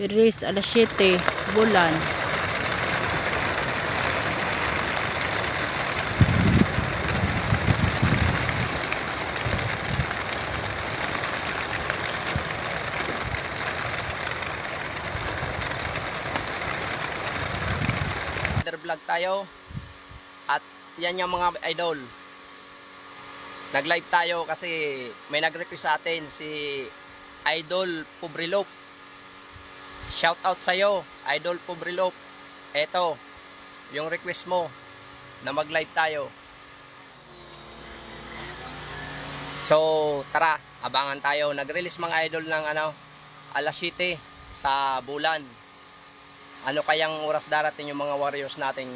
Release alas 7, bulan. Vlog tayo at yan yung mga idol, nag live tayo kasi may nag request sa atin si Idol Pubrilop. Shout out sa'yo Idol Pubrilop, eto yung request mo na mag live tayo. So tara, abangan tayo. Nag release mga idol ng alas 7 sa bulan. Ano kayang oras darating yung mga warriors natin?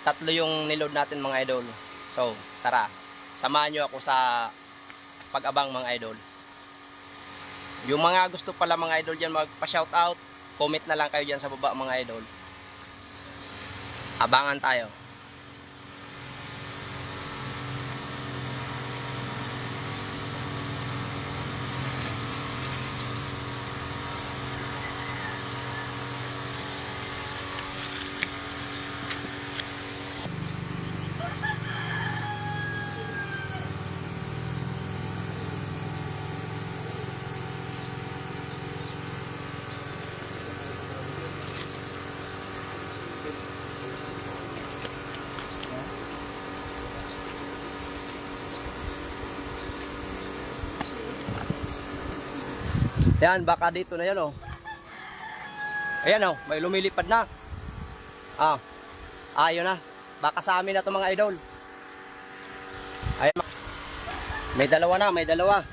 3 yung niload natin mga idol. So, tara. Samahan nyo ako sa pag-abang mga idol. Yung mga gusto pala mga idol dyan magpa-shoutout, comment na lang kayo dyan sa baba mga idol. Abangan tayo. Yan, baka dito na yan oh. Ayan oh, may lumilipad na. Ayun na. Baka sa amin na to mga idol. Ayan. May dalawa na, may dalawa.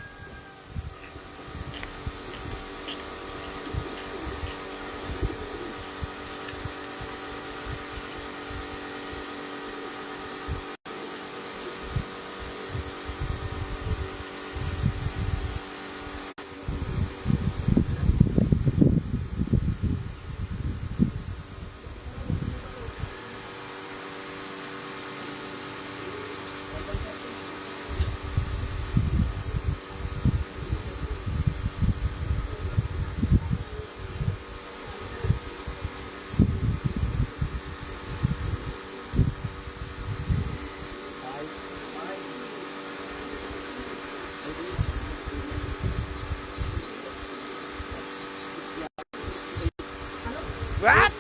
What?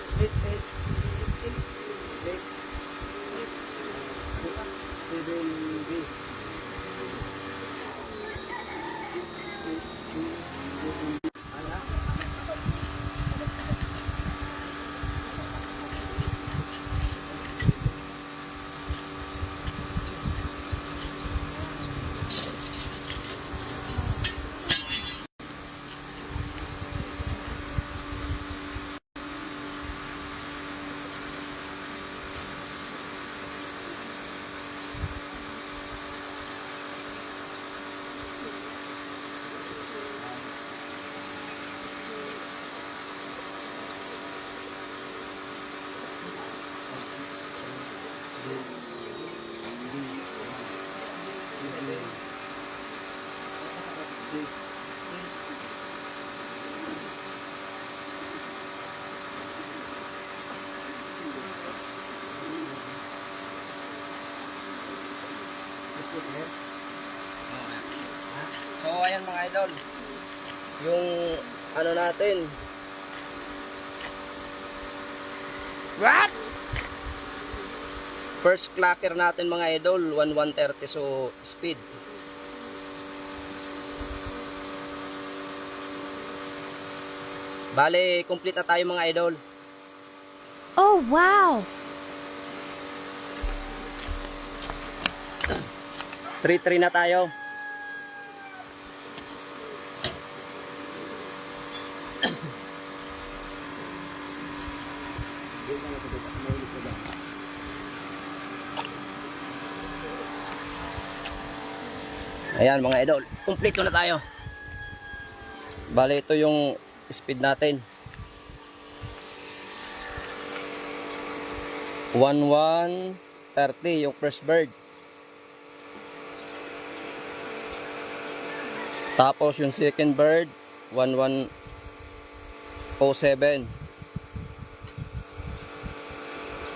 So ayan mga idol, yung ano natin, what? First clacker natin mga idol, 1130 so speed. Bale, complete na tayo mga idol. Oh, wow! 3-3 na tayo. Ayan mga idol, complete ko na tayo. Bale, ito yung speed natin. 1130 yung first bird. Tapos yung second bird 11 07.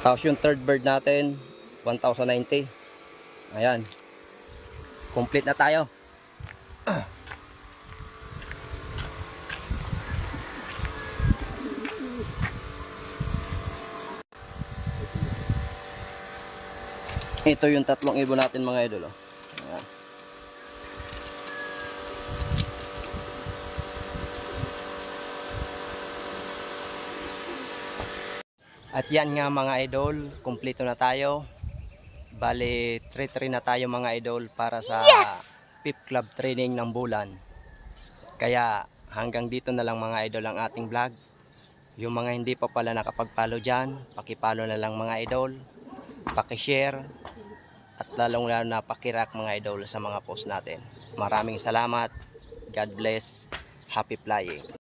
Tapos yung third bird natin 1090. Ayan. Complete na tayo. Ito yung tatlong ibon natin mga idol. Oh. Ayan. At yan nga mga idol, kumpleto na tayo. Bali, 3-3 na tayo mga idol para sa PIP Club training ng bulan. Kaya hanggang dito na lang mga idol ang ating vlog. Yung mga hindi pa pala nakapag-follow dyan, pakipollow na lang mga idol. Pakishare at lalong lalo na pakirak mga idol sa mga post natin. Maraming salamat. God bless. Happy flying.